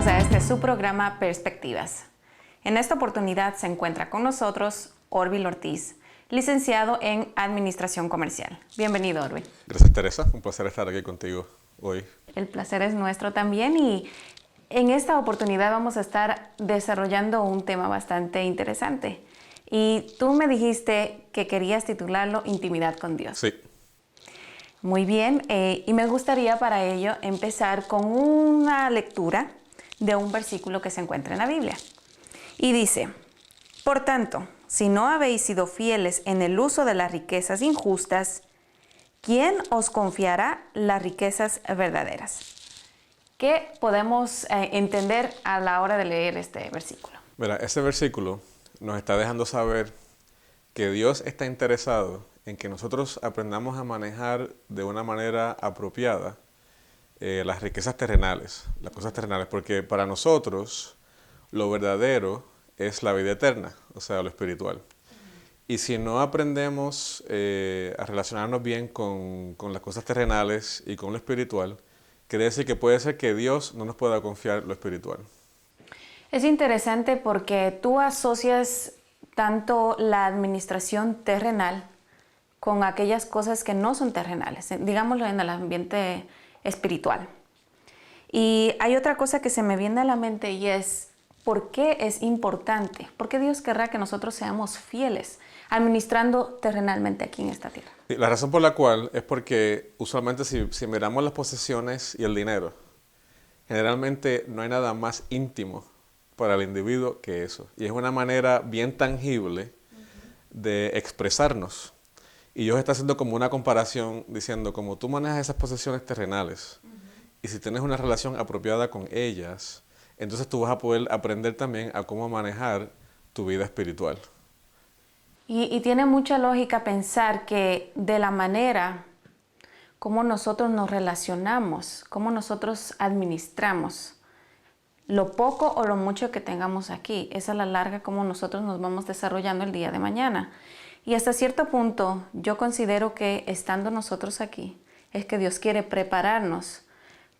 bienvenidos a este su programa Perspectivas. En esta oportunidad se encuentra con nosotros Orville Ortiz, licenciado en Administración Comercial. Bienvenido, Orville. Gracias, Teresa. Un placer estar aquí contigo hoy. El placer es nuestro también y en esta oportunidad vamos a estar desarrollando un tema bastante interesante. Y tú me dijiste que querías titularlo Intimidad con Dios. Sí. Muy bien, y me gustaría para ello empezar con una lectura de un versículo que se encuentra en la Biblia. Y dice, por tanto, si no habéis sido fieles en el uso de las riquezas injustas, ¿quién os confiará las riquezas verdaderas? ¿Qué podemos entender a la hora de leer este versículo? Mira, ese versículo nos está dejando saber que Dios está interesado en que nosotros aprendamos a manejar de una manera apropiada las riquezas terrenales, las cosas terrenales, porque para nosotros lo verdadero es la vida eterna, o sea, lo espiritual. Y si no aprendemos a relacionarnos bien con las cosas terrenales y con lo espiritual, quiere decir que puede ser que Dios no nos pueda confiar lo espiritual. Es interesante porque tú asocias tanto la administración terrenal con aquellas cosas que no son terrenales, digámoslo en el ambiente espiritual. Y hay otra cosa que se me viene a la mente y es, ¿por qué es importante? ¿Por qué Dios querrá que nosotros seamos fieles administrando terrenalmente aquí en esta tierra? La razón por la cual es porque usualmente si miramos las posesiones y el dinero, generalmente no hay nada más íntimo para el individuo que eso. Y es una manera bien tangible de expresarnos. Y Dios está haciendo como una comparación diciendo, como tú manejas esas posesiones terrenales y si tienes una relación apropiada con ellas, entonces tú vas a poder aprender también a cómo manejar tu vida espiritual. Y tiene mucha lógica pensar que de la manera como nosotros nos relacionamos, cómo nosotros administramos lo poco o lo mucho que tengamos aquí, es a la larga como nosotros nos vamos desarrollando el día de mañana. Y hasta cierto punto yo considero que estando nosotros aquí es que Dios quiere prepararnos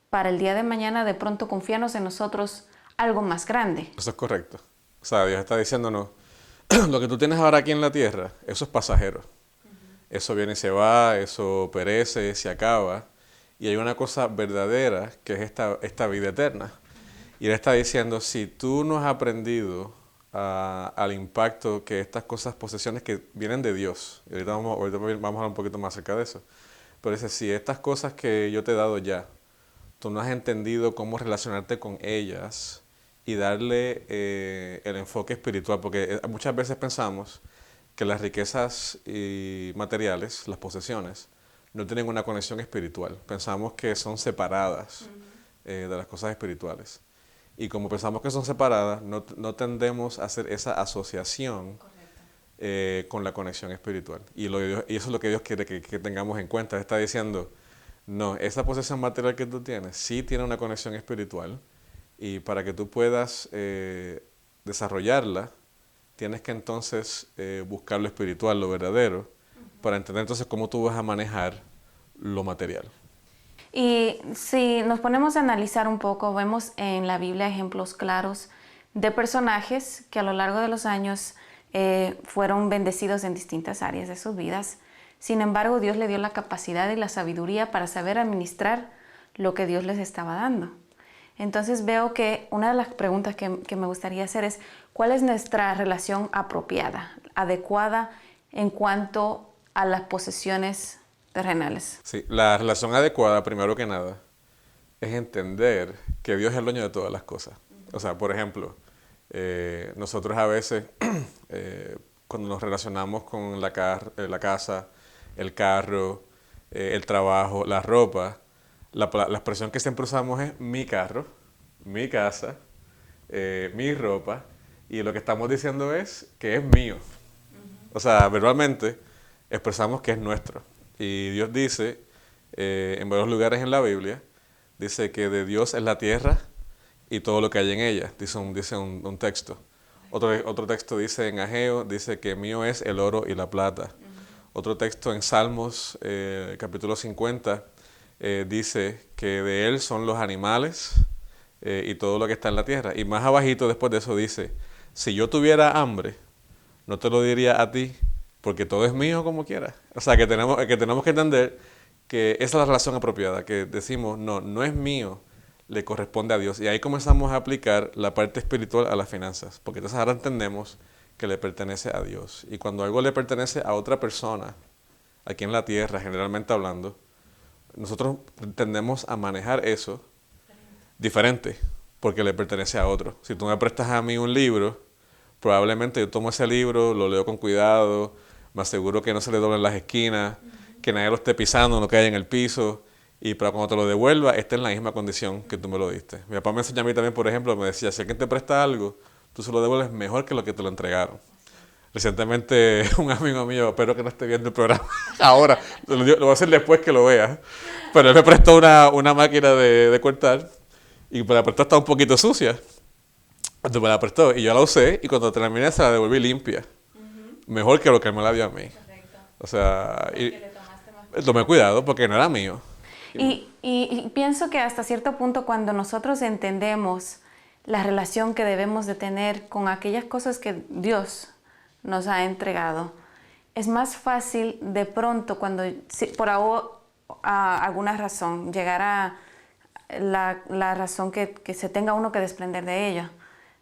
para el día de mañana, de pronto confiarnos en nosotros algo más grande. Eso es correcto. O sea, Dios está diciéndonos, lo que tú tienes ahora aquí en la tierra, eso es pasajero. Eso viene y se va, eso perece, se acaba. Y hay una cosa verdadera que es esta vida eterna. Y Él está diciendo, si tú no has aprendido al impacto que estas cosas, posesiones que vienen de Dios, y ahorita vamos a hablar un poquito más acerca de eso, pero dice, si estas cosas que yo te he dado ya, tú no has entendido cómo relacionarte con ellas y darle el enfoque espiritual, porque muchas veces pensamos que las riquezas materiales, las posesiones, no tienen una conexión espiritual. Pensamos que son separadas de las cosas espirituales. Y como pensamos que son separadas, no tendemos a hacer esa asociación con la conexión espiritual. Y eso es lo que Dios quiere que tengamos en cuenta. Él está diciendo, no, esa posesión material que tú tienes sí tiene una conexión espiritual. Y para que tú puedas desarrollarla, tienes que entonces buscar lo espiritual, lo verdadero, para entender entonces cómo tú vas a manejar lo material. Y si nos ponemos a analizar un poco, vemos en la Biblia ejemplos claros de personajes que a lo largo de los años fueron bendecidos en distintas áreas de sus vidas. Sin embargo, Dios le dio la capacidad y la sabiduría para saber administrar lo que Dios les estaba dando. Entonces veo que una de las preguntas que me gustaría hacer es, ¿cuál es nuestra relación apropiada, adecuada en cuanto a las posesiones terrenales? Sí, la relación adecuada, primero que nada, es entender que Dios es el dueño de todas las cosas. O sea, por ejemplo, nosotros a veces, cuando nos relacionamos con la casa, el carro, el trabajo, la ropa, la expresión que siempre usamos es mi carro, mi casa, mi ropa, y lo que estamos diciendo es que es mío. O sea, verbalmente expresamos que es nuestro. Y Dios dice, en varios lugares en la Biblia, dice que de Dios es la tierra y todo lo que hay en ella, dice un texto. Otro texto dice en Ageo, dice que mío es el oro y la plata. Otro texto en Salmos, capítulo 50, dice que de Él son los animales, y todo lo que está en la tierra. Y más abajito después de eso dice, si yo tuviera hambre, no te lo diría a ti, porque todo es mío como quiera. O sea, que tenemos que entender que esa es la relación apropiada, que decimos, no, no es mío, le corresponde a Dios. Y ahí comenzamos a aplicar la parte espiritual a las finanzas, porque entonces ahora entendemos que le pertenece a Dios. Y cuando algo le pertenece a otra persona, aquí en la tierra, generalmente hablando, nosotros tendemos a manejar eso diferente, porque le pertenece a otro. Si tú me prestas a mí un libro, probablemente yo tomo ese libro, lo leo con cuidado, me aseguro que no se le doblen las esquinas, que nadie lo esté pisando, no caiga en el piso, y para cuando te lo devuelva, esté en la misma condición que tú me lo diste. Mi papá me enseñó a mí también, por ejemplo, me decía, si alguien te presta algo, tú se lo devuelves mejor que lo que te lo entregaron. Recientemente un amigo mío, espero que no esté viendo el programa ahora, lo voy a hacer después que lo vea, pero él me prestó una máquina de cortar y me la prestó, estaba un poquito sucia. Entonces me la prestó y yo la usé y cuando terminé se la devolví limpia. Mejor que lo que me la dio a mí. Correcto. O sea, y Porque le tomaste más tomé cuidado porque no era mío. y pienso que hasta cierto punto cuando nosotros entendemos la relación que debemos de tener con aquellas cosas que Dios nos ha entregado, es más fácil de pronto cuando si por alguna razón llegara la razón que se tenga uno que desprender de ella,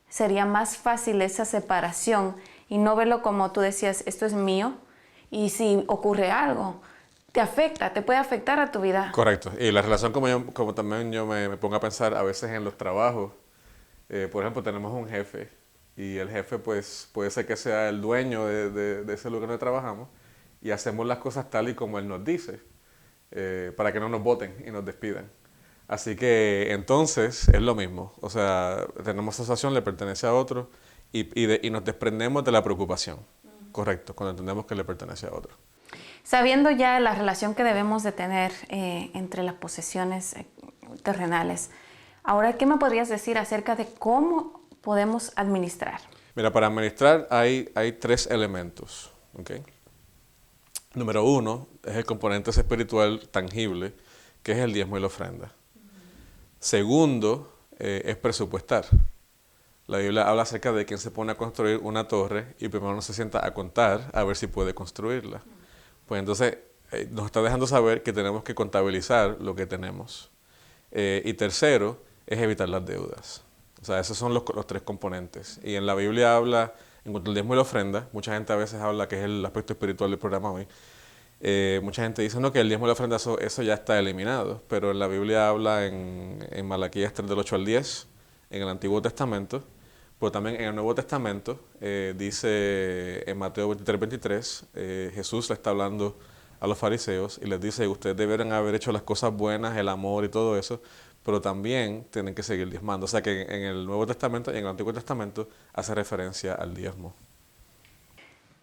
sería más fácil esa separación y no verlo como tú decías, esto es mío y si ocurre algo, te afecta, te puede afectar a tu vida. Correcto. Y la relación como también yo me pongo a pensar a veces en los trabajos. Por ejemplo, tenemos un jefe y el jefe pues puede ser que sea el dueño de ese lugar donde trabajamos y hacemos las cosas tal y como él nos dice para que no nos voten y nos despidan. Así que entonces es lo mismo. O sea, tenemos esa asociación, le pertenece a otro y nos desprendemos de la preocupación. Correcto, cuando entendemos que le pertenece a otro. Sabiendo ya la relación que debemos de tener entre las posesiones terrenales, ahora, ¿qué me podrías decir acerca de cómo podemos administrar? Mira, para administrar hay 3 elementos. ¿Okay? Número 1 es el componente espiritual tangible, que es el diezmo y la ofrenda. Segundo es presupuestar. La Biblia habla acerca de quien se pone a construir una torre y primero no se sienta a contar a ver si puede construirla. Pues entonces nos está dejando saber que tenemos que contabilizar lo que tenemos. Y tercero es evitar las deudas. O sea, esos son los 3 componentes. Y en la Biblia habla, en cuanto al diezmo y la ofrenda, mucha gente a veces habla que es el aspecto espiritual del programa hoy. Mucha gente dice no, que el diezmo y la ofrenda eso ya está eliminado, pero en la Biblia habla en Malaquías 3 del 8 al 10, en el Antiguo Testamento, pero también en el Nuevo Testamento dice en Mateo 23, 23, Jesús le está hablando a los fariseos y les dice, ustedes deberían haber hecho las cosas buenas, el amor y todo eso, pero también tienen que seguir diezmando. O sea que en el Nuevo Testamento y en el Antiguo Testamento hace referencia al diezmo.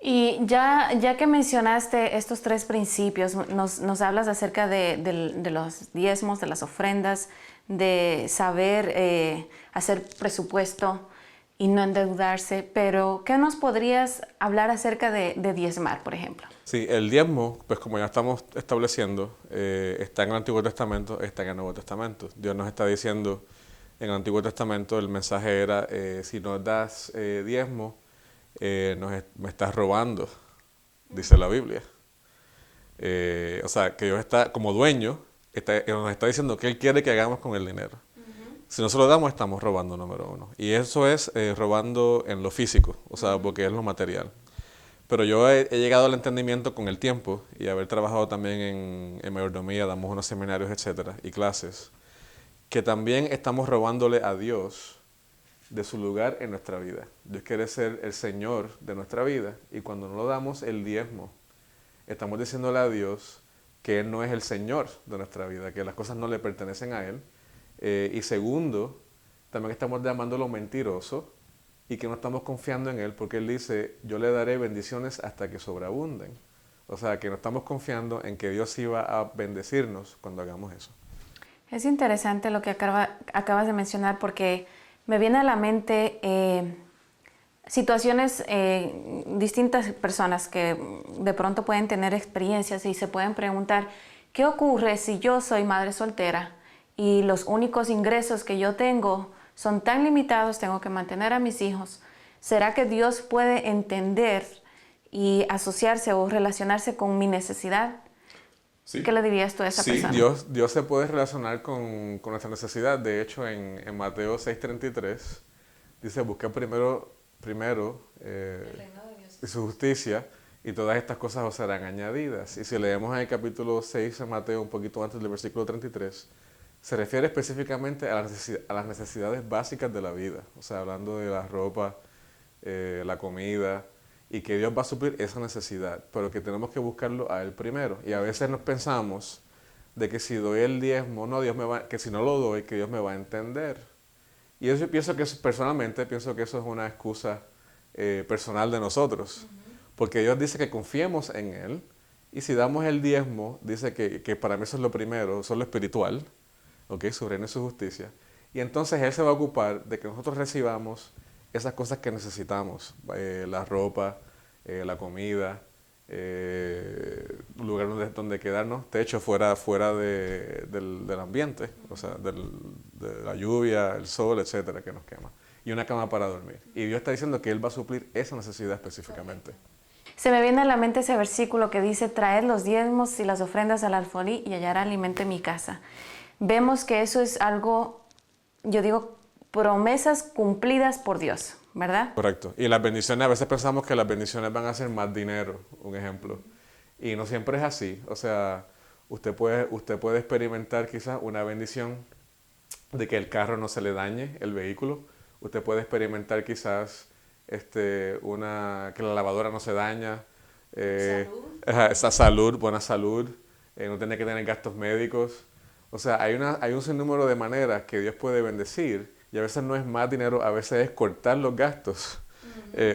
Y ya que mencionaste estos 3 principios, nos hablas acerca de los diezmos, de las ofrendas, de saber hacer presupuesto y no endeudarse, pero ¿qué nos podrías hablar acerca de diezmar, por ejemplo? Sí, el diezmo, pues como ya estamos estableciendo, está en el Antiguo Testamento, está en el Nuevo Testamento. Dios nos está diciendo en el Antiguo Testamento, el mensaje era, si nos das diezmo, me estás robando, dice la Biblia. O sea, que Dios está como dueño, nos está diciendo qué Él quiere que hagamos con el dinero. Si no se lo damos, estamos robando, número 1. Y eso es robando en lo físico, o sea, porque es lo material. Pero yo he llegado al entendimiento con el tiempo y haber trabajado también en mayordomía, damos unos seminarios, etcétera, y clases, que también estamos robándole a Dios de su lugar en nuestra vida. Dios quiere ser el Señor de nuestra vida y cuando no lo damos el diezmo, estamos diciéndole a Dios que Él no es el Señor de nuestra vida, que las cosas no le pertenecen a Él. Y segundo, también estamos llamándolo mentiroso y que no estamos confiando en Él porque Él dice, yo le daré bendiciones hasta que sobreabunden. O sea, que no estamos confiando en que Dios iba a bendecirnos cuando hagamos eso. Es interesante lo que acabas de mencionar porque me viene a la mente situaciones, distintas personas que de pronto pueden tener experiencias y se pueden preguntar, ¿qué ocurre si yo soy madre soltera y los únicos ingresos que yo tengo son tan limitados, tengo que mantener a mis hijos, ¿será que Dios puede entender y asociarse o relacionarse con mi necesidad? Sí. ¿Qué le dirías tú a esa persona? Sí, Dios se puede relacionar con nuestra necesidad. De hecho, en Mateo 6:33 dice, busca primero el reino de Dios y su justicia, y todas estas cosas os serán añadidas. Y si leemos en el capítulo 6 de Mateo, un poquito antes del versículo 33, se refiere específicamente a las necesidades básicas de la vida. O sea, hablando de la ropa, la comida, y que Dios va a suplir esa necesidad, pero que tenemos que buscarlo a Él primero. Y a veces nos pensamos de que si doy el diezmo, que si no lo doy, que Dios me va a entender. Y yo pienso que personalmente pienso que eso es una excusa personal de nosotros, porque Dios dice que confiemos en Él, y si damos el diezmo, dice que para mí eso es lo primero, eso es lo espiritual, ¿okay? Su reino y su justicia, y entonces Él se va a ocupar de que nosotros recibamos esas cosas que necesitamos, la ropa, la comida, lugar donde quedarnos, techo fuera del ambiente, o sea, de la lluvia, el sol, etcétera, que nos quema, y una cama para dormir. Y Dios está diciendo que Él va a suplir esa necesidad específicamente. Se me viene a la mente ese versículo que dice, traed los diezmos y las ofrendas al alfolí y hallará alimento en mi casa. Vemos que eso es algo, yo digo, promesas cumplidas por Dios, ¿verdad? Correcto. Y las bendiciones, a veces pensamos que las bendiciones van a ser más dinero, un ejemplo. Y no siempre es así. O sea, usted puede experimentar quizás una bendición de que el carro no se le dañe, el vehículo. Usted puede experimentar quizás que la lavadora no se daña. Esa salud, buena salud. No tiene que tener gastos médicos. O sea, hay un sinnúmero de maneras que Dios puede bendecir. Y a veces no es más dinero, a veces es cortar los gastos.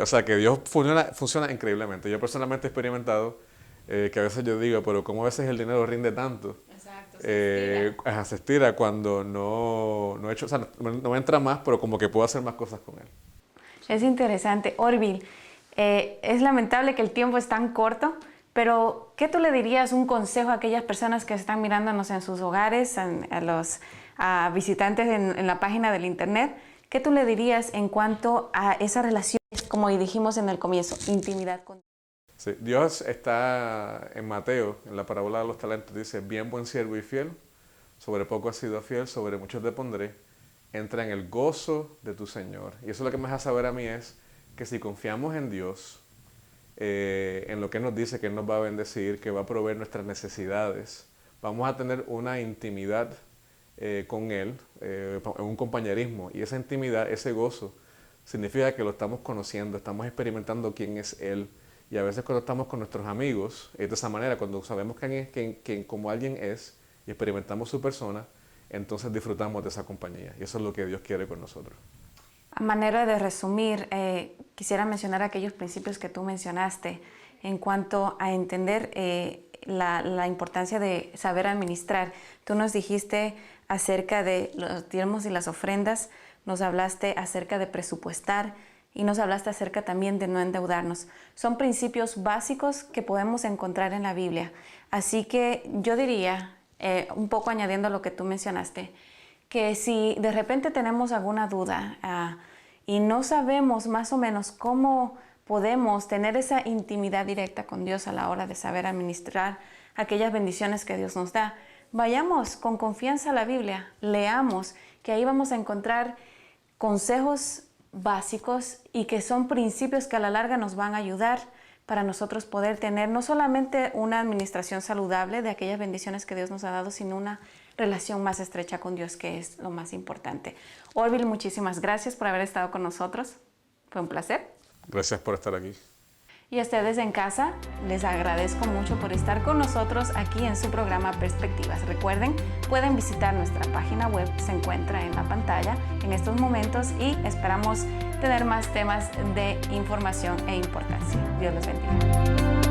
O sea, que Dios funciona increíblemente. Yo personalmente he experimentado que a veces yo digo, pero ¿cómo a veces el dinero rinde tanto? Exacto, se estira cuando no he hecho, o sea, no me entra más, pero como que puedo hacer más cosas con él. Es interesante. Orville, es lamentable que el tiempo es tan corto, pero ¿qué tú le dirías un consejo a aquellas personas que están mirándonos en sus hogares, a los visitantes en la página del internet? ¿Qué tú le dirías en cuanto a esa relación, como dijimos en el comienzo, intimidad con Dios? Sí, Dios está en Mateo, en la parábola de los talentos, dice, bien buen siervo y fiel, sobre poco has sido fiel, sobre mucho te pondré, entra en el gozo de tu Señor. Y eso es lo que me hace saber a mí es que si confiamos en Dios, en lo que nos dice que Él nos va a bendecir, que va a proveer nuestras necesidades, vamos a tener una intimidad con Él, un compañerismo, y esa intimidad, ese gozo, significa que lo estamos conociendo, estamos experimentando quién es Él, y a veces cuando estamos con nuestros amigos, es de esa manera, cuando sabemos como alguien es, y experimentamos su persona, entonces disfrutamos de esa compañía, y eso es lo que Dios quiere con nosotros. A manera de resumir, quisiera mencionar aquellos principios que tú mencionaste en cuanto a entender la importancia de saber administrar. Tú nos dijiste acerca de los diezmos y las ofrendas, nos hablaste acerca de presupuestar y nos hablaste acerca también de no endeudarnos. Son principios básicos que podemos encontrar en la Biblia. Así que yo diría, un poco añadiendo a lo que tú mencionaste, que si de repente tenemos alguna duda y no sabemos más o menos cómo podemos tener esa intimidad directa con Dios a la hora de saber administrar aquellas bendiciones que Dios nos da, vayamos con confianza a la Biblia, leamos, que ahí vamos a encontrar consejos básicos y que son principios que a la larga nos van a ayudar para nosotros poder tener no solamente una administración saludable de aquellas bendiciones que Dios nos ha dado, sino una relación más estrecha con Dios, que es lo más importante. Orville, muchísimas gracias por haber estado con nosotros. Fue un placer. Gracias por estar aquí. Y a ustedes en casa, les agradezco mucho por estar con nosotros aquí en su programa Perspectivas. Recuerden, pueden visitar nuestra página web, se encuentra en la pantalla en estos momentos y esperamos tener más temas de información e importancia. Dios los bendiga.